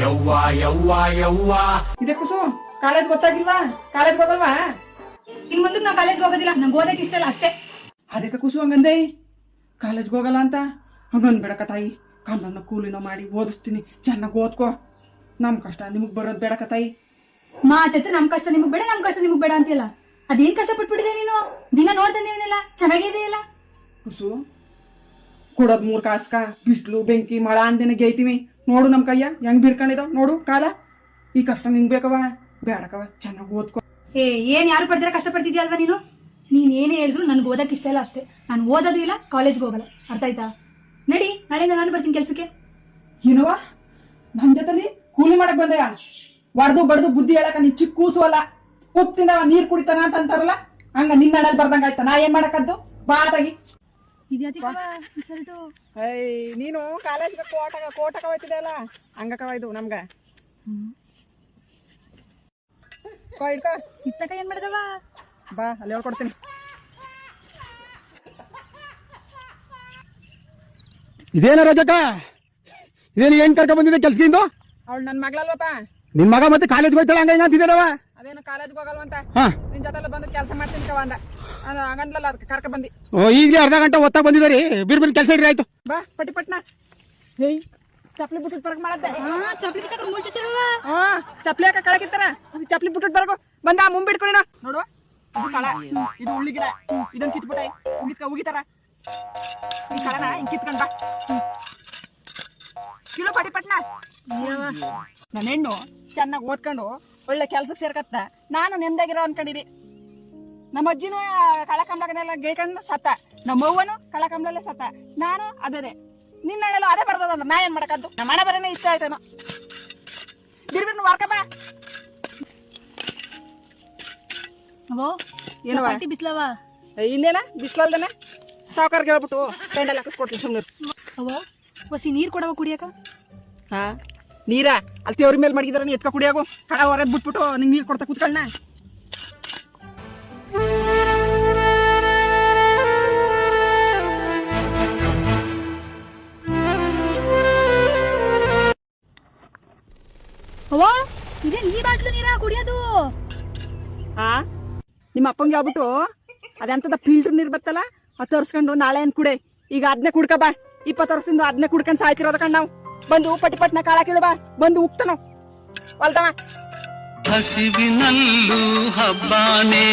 ಯವ್ವ ಯವ್ವ ಯವ್ವ ಇದೆ ಕುಸು ಕಾಲೇಜ್ ಗೊತ್ತಾಗಿಲ್ವಾ? ಕಾಲೇಜ್ ಹೋಗಲ್ವಾ? ಇನ್ ಮುಂದಕ್ಕೆ ನಾವು ಕಾಲೇಜ್ಗೆ ಹೋಗೋದಿಲ್ಲ, ನಂಗೆ ಓದಕ್ಕೆ ಇಷ್ಟ ಇಲ್ಲ ಅಷ್ಟೇ. ಅದಕ್ಕೆ ಕುಸು ಹಂಗಂದೆ ಕಾಲೇಜ್ಗೆ ಹೋಗಲ್ಲ ಅಂತ ಹಂಗಂದ್ಬೇಡಕ ತಾಯಿ. ಕಣ್ಣನ್ನ ಕೂಲಿನ ಮಾಡಿ ಓದಿಸ್ತೀನಿ, ಚೆನ್ನಾಗಿ ಓದ್ಕೋ. ನಮ್ ಕಷ್ಟ ನಿಮಗ್ ಬರೋದ್ ಬೇಡಕ ತಾಯಿ. ಮಾತೈತೆ ನಮ್ ಕಷ್ಟ ನಿಮಗ್ ಬೇಡ, ನಮ್ ಕಷ್ಟ ನಿಮಗ್ ಬೇಡ ಅಂತೀಯಲ್ಲ. ಅದೇನ್ ಕಷ್ಟ ಪಟ್ಬಿಟ್ಟಿದೆ ನೀನು? ದಿನ ನೋಡ್ತಾನೇನಿಲ್ಲ, ಚೆನ್ನಾಗಿದೆಯಲ್ಲ. ಕುಸು ಕೊಡೋದ್ 3 ಕಾಸ್ಕ ಬಿಸ್ಲು ಬೆಂಕಿ ಮಳ ಅಂದೇನೆ ಗೇಯ್ತೀವಿ. ನೋಡು ನಮ್ ಕೈಯ ಹೆಂಗ್ ಬಿರ್ಕೊಂಡಿದಾವ್ ನೋಡು ಕಾಲ. ಈ ಕಷ್ಟ ನಿಂಗ್ ಬೇಕವ ಬೇಡಕವ, ಚೆನ್ನಾಗಿ ಓದ್ಕೋ. ಏನ್ ಯಾರು ಪಡ್ದಿರ ಕಷ್ಟ ಪಡ್ತಿದ್ಯಲ್ವಾ ನೀನು? ನೀನ್ ಏನೇ ಹೇಳಿದ್ರು ನನ್ಗೆ ಓದಕ್ ಇಷ್ಟ ಇಲ್ಲ ಅಷ್ಟೇ. ನಾನು ಓದೋದು ಇಲ್ಲ, ಕಾಲೇಜ್ಗೆ ಹೋಗಲ್ಲ, ಅರ್ಥ ಆಯ್ತಾ? ನಡಿ, ನಾಳೆಯಿಂದ ನಾನು ಬರ್ತೀನಿ ಕೆಲ್ಸಕ್ಕೆ. ಏನವ ನನ್ ಜೊತೆಲಿ ಕೂಲಿ ಮಾಡಕ್ ಬಂದೆಯ? ಹೊಡ್ದು ಬಡ್ದು ಬುದ್ಧಿ ಹೇಳಕ ನೀ ಚಿಕ್ಕ ಕೂಸು ಅಲ್ಲ. ಉಪ್ಪಿಂದ ನೀರ್ ಕುಡಿತಾನ ಅಂತ ಅಂತಾರಲ್ಲ, ಹಂಗ ನಿನ್ನ ಹಣಲ್ ಬರ್ದಂಗ ಆಯ್ತಾ? ನಾ ಏನ್ ಮಾಡಕದ್ದು ಬಾದಾಗಿ. ನೀನು ಕಾಲೇಜ್ಗೆ ಕೋಟಕ ಹೋಯ್ತಿದೆ ಅಲ್ಲ, ಹಂಗಕವ ಇದು ನಮ್ಗ. ಇಡ್ಕೋ ಇತ್ತಕ ಏನ್ ಮಾಡಿದವ? ಬಾ ಅಲ್ಲಿ ಹೇಳ್ಕೊಡ್ತೀನಿ. ಇದೇನ ರಜಕ, ಇದೇನು ಏನ್ ಕರ್ಕ ಬಂದಿದೆ ಕೆಲ್ಸದಿಂದ? ಅವಳು ನನ್ ಮಗಳಲ್ವಪ್ಪ. ನಿನ್ ಮಗ ಮತ್ತೆ ಕಾಲೇಜ್ ಹೋಯ್ತಾಳ ಹಂಗ ಹಿಂಗಂತಿದ್ದೇನವ? ಅದೇನು ಕಾಲೇಜ್ಗೆ ಹೋಗಲ್ವಂತ, ನಿನ್ ಜೊತೆಲ್ಲ ಬಂದು ಕೆಲಸ ಮಾಡ್ತೀನಿ ಕವ ಅಂದ. ಹಂಗನ್ಲಲ್ಲ ಅದಕ್ಕೆ ಕರ್ಕ ಬಂದಿ. ಈಗಲೇ ಅರ್ಧ ಗಂಟೆ ಓದ್ತಾ ಬಂದಿದ್ದೀರಿ, ಬಿರ್ ಬಿರ್ ಕೆಲಸ ಇಡ್ರಿ ಆಯ್ತು. ಬಾ ಪಟ್ಟಿ ಪಟ್ನ. ಹೇಯ್ ಚಪ್ಲಿ ಬಿಟ್ಟು ಬರಕ್ ಮಾಡತ್ತೆ. ಚಪ್ಲಿ ಹಾಕ ಕಳಕಿತ್ತಾರ, ಚಪ್ಲಿ ಬಿಟ್ಟು ಬರಕು ಬಂದ ಮುಂಬಿಡ್ಕೊಡಿ. ನೋಡು ಇದು ಕಳ, ಇದು ಉಳ್ಳಿ ಗಿಡ, ಇದನ್ನ ಕಿತ್ಬಿಟ್ಟೆ ಉಗಿತಾರ. ಈ ಕಳನ ಹಿಂಗ್ ಕಿತ್ಕೊಂಡ್ ಬಾ ಕಿಲೋ ಪಟ್ಟಿ ಪಟ್ನ. ನನ್ನ ಹೆಣ್ಣು ಚೆನ್ನಾಗಿ ಓದ್ಕೊಂಡು ಒಳ್ಳೆ ಕೆಲ್ಸಕ್ಕೆ ಸೇರ್ಕತ್ತ. ನಾನು ನೆಮ್ಮದಾಗಿರೋ ಅನ್ಕೊಂಡಿದ್ದಿ. ನಮ್ಮ ಅಜ್ಜಿನೂ ಕಳಕಂಬ್ಲನೆಲ್ಲ ಗೇಯ್ಕೊಂಡು ಸತ್ತ, ನಮ್ಮ ಅವ್ವನು ಕಳಕಂಬ್ಲಲ್ಲೇ ಸತ್ತ. ನಾನು ಅದೇ ನಿನ್ನ ಹಣೆಲ್ಲ ಅದೇ ಬರ್ತದಂದ್ರ ನಾ ಏನ್ ಮಾಡಕದ್ದು? ನಮ್ಮ ಹಣ ಬರೇನೆ ಇಷ್ಟ ಆಯ್ತೇನೋ. ಬಿರ್ಬಿರ್ನು ವಾರ್ಕಪ್ಪ. ಏನವ ಬಿಸ್ಲವ ಇಲ್ಲೇನ ಬಿಸ್ಲಲ್ದನೆ ಸಾವುಕಾರ್ಗೆ ಹೇಳ್ಬಿಟ್ಟು ಪೆಂಡಲ್ ಹಾಕಿಸ್ಕೊಡ್ತೀನಿ ಸುಮ್ಮನೆ. ಹೊಸಿ ನೀರ್ ಕೊಡವ ಕುಡಿಯಕ. ಹಾ ನೀರ ಅಲ್ಲಿ ತೇವ್ರ ಮೇಲೆ ಮಡಗಿದಾರ, ನೀ ಎತ್ಕ ಕುಡಿಯಾಗು. ಕಡ ಹೊರದ್ ಬಿಟ್ಬಿಟ್ಟು ನಿಂಗೆ ನೀರ್ ಕೊಡ್ತಾ ಕೂತ್ಕೊಳ್ಳ. ಇದೇ ಈ ಬಾಟ್ಲು ನೀರ ಕುಡಿಯೋದು? ಹಾ ನಿಮ್ಮ ಅಪ್ಪಂಗೆ ಹೇಳ್ಬಿಟ್ಟು ಅದೆಂತದ ಫಿಲ್ಟರ್ ನೀರ್ ಬತ್ತಲ್ಲ ಅದು ತರ್ಸ್ಕೊಂಡು ನಾಳೆ ಏನ್ ಕುಡೆ. ಈಗ ಅದನ್ನೇ ಕುಡ್ಕ ಬಾ. 20 ವರ್ಷದಿಂದ ಅದನ್ನೇ ಕುಡ್ಕೊಂಡು ಸಾಯ್ತಿರೋದ ಕಣ್ ನಾವು. ಬಂದು ಪಟ್ಟಿ ಪಟ್ನ ಕಾಳ ಕೀಳು ಬಾ, ಬಂದು ಉಕ್ತನ ಹೊಲ್ದವ. ಹಸಿವಿನಲ್ಲೂ ಹಬ್ಬಾನೇ,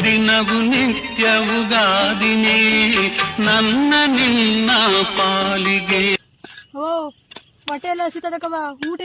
ದಿನವು ನಿತ್ಯವುಗಾದಿನೇ, ನನ್ನ ನಿನ್ನ ಪಾಲಿಗೆ. ಹೊಟ್ಟೆ ಎಲ್ಲ ಹಸಿತದಕವ, ಊಟ